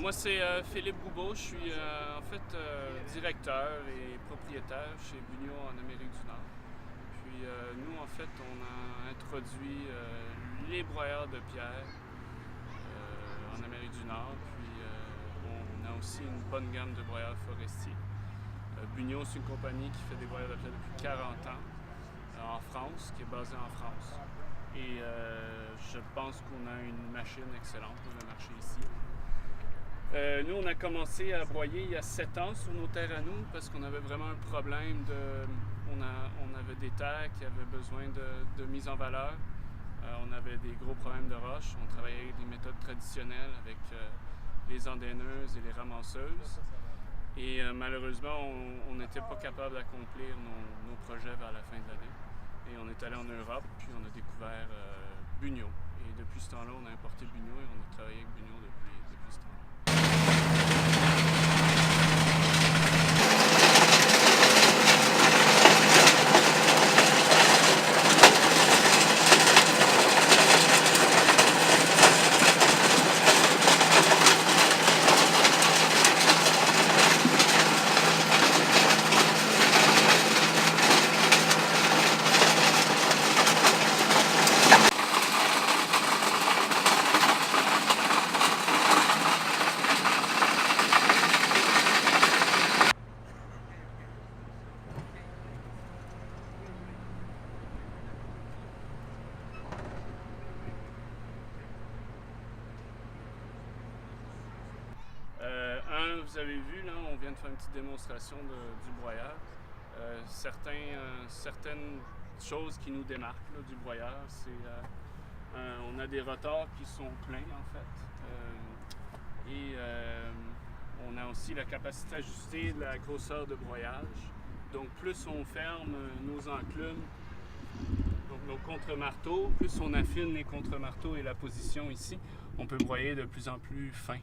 Moi, c'est Philippe Goubeau. Je suis en fait directeur et propriétaire chez Bugnot en Amérique du Nord. Puis nous, en fait, on a introduit les broyeurs de pierre en Amérique du Nord. Puis on a aussi une bonne gamme de broyeurs forestiers. Bugnot, c'est une compagnie qui fait des broyeurs de pierre depuis 40 ans en France, qui est basée en France. Et je pense qu'on a une machine excellente pour le marché ici. Nous, on a commencé à broyer il y a 7 ans sur nos terres à nous parce qu'on avait vraiment un problème de... On avait des terres qui avaient besoin de mise en valeur. On avait des gros problèmes de roche. On travaillait avec des méthodes traditionnelles avec les endaineuses et les ramasseuses. Et malheureusement, on n'était pas capable d'accomplir nos projets vers la fin de l'année. Et on est allé en Europe, puis on a découvert Bugnot. Et depuis ce temps-là, on a importé Bugnot et on a travaillé avec Bugnot depuis ce temps-là. Vous avez vu, là, on vient de faire une petite démonstration du broyeur. Certaines choses qui nous démarquent là, du broyeur, c'est on a des rotors qui sont pleins en fait. Et on a aussi la capacité ajustée de la grosseur de broyage. Donc plus on ferme nos enclumes, donc nos contre-marteaux, plus on affine les contre-marteaux et la position ici, on peut broyer de plus en plus fin.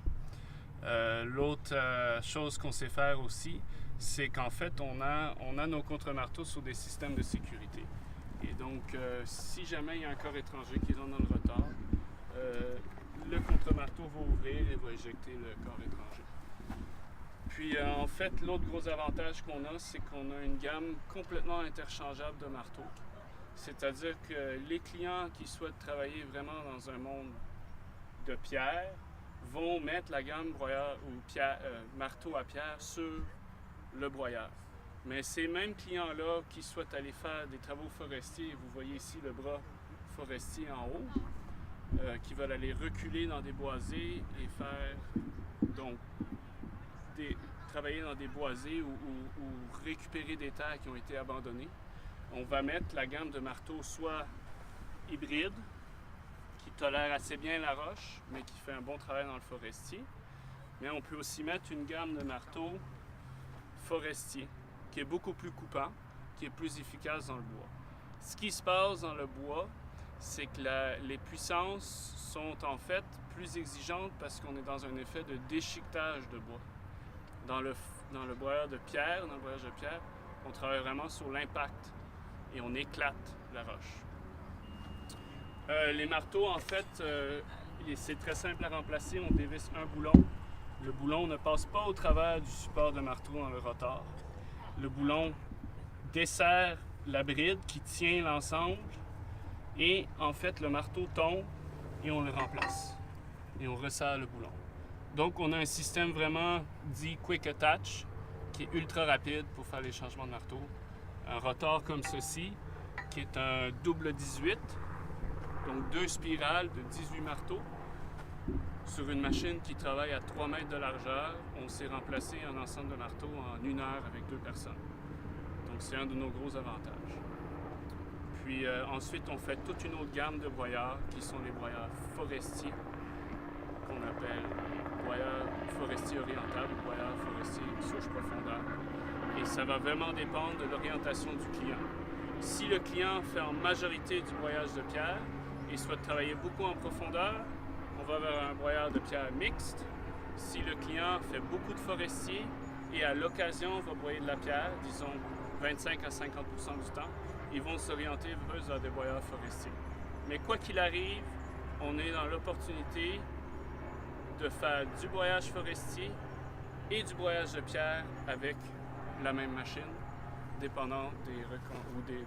L'autre chose qu'on sait faire aussi, c'est qu'en fait, on a nos contre-marteaux sur des systèmes de sécurité. Et donc, si jamais il y a un corps étranger qui rentre dans le rotor, le contre-marteau va ouvrir et va éjecter le corps étranger. Puis, en fait, l'autre gros avantage qu'on a, c'est qu'on a une gamme complètement interchangeable de marteaux. C'est-à-dire que les clients qui souhaitent travailler vraiment dans un monde de pierre vont mettre la gamme broyeur ou marteau à pierre sur le broyeur. Mais ces mêmes clients-là qui souhaitent aller faire des travaux forestiers, vous voyez ici le bras forestier en haut, qui veulent aller reculer dans des boisés et faire donc travailler dans des boisés ou récupérer des terres qui ont été abandonnées. On va mettre la gamme de marteaux soit hybride, qui tolère assez bien la roche, mais qui fait un bon travail dans le forestier. Mais on peut aussi mettre une gamme de marteaux forestiers, qui est beaucoup plus coupant, qui est plus efficace dans le bois. Ce qui se passe dans le bois, c'est que les puissances sont en fait plus exigeantes parce qu'on est dans un effet de déchiquetage de bois. Dans le broyeur de pierre, on travaille vraiment sur l'impact et on éclate la roche. Les marteaux, en fait, c'est très simple à remplacer. On dévisse un boulon. Le boulon ne passe pas au travers du support de marteau dans le rotor. Le boulon dessert la bride qui tient l'ensemble et en fait, le marteau tombe et on le remplace. Et on resserre le boulon. Donc, on a un système vraiment dit Quick Attach qui est ultra rapide pour faire les changements de marteau. Un rotor comme ceci, qui est un double 18. Donc 2 spirales de 18 marteaux sur une machine qui travaille à 3 mètres de largeur. On s'est remplacé un ensemble de marteaux en 1 heure avec 2 personnes. Donc c'est un de nos gros avantages. Puis ensuite, on fait toute une autre gamme de broyeurs qui sont les broyeurs forestiers, qu'on appelle broyeurs forestiers orientables ou broyeurs forestiers souche profondeur. Et ça va vraiment dépendre de l'orientation du client. Si le client fait en majorité du broyage de pierre, et souhaite travailler beaucoup en profondeur, on va vers un broyeur de pierre mixte. Si le client fait beaucoup de forestier et à l'occasion va broyer de la pierre, disons 25 à 50% du temps, ils vont s'orienter vers des broyeurs forestiers. Mais quoi qu'il arrive, on est dans l'opportunité de faire du broyage forestier et du broyage de pierre avec la même machine, dépendant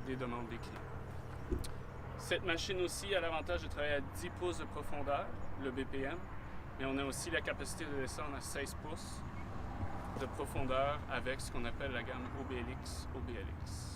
des demandes des clients. Cette machine aussi a l'avantage de travailler à 10 pouces de profondeur, le BPM, mais on a aussi la capacité de descendre à 16 pouces de profondeur avec ce qu'on appelle la gamme OBLX.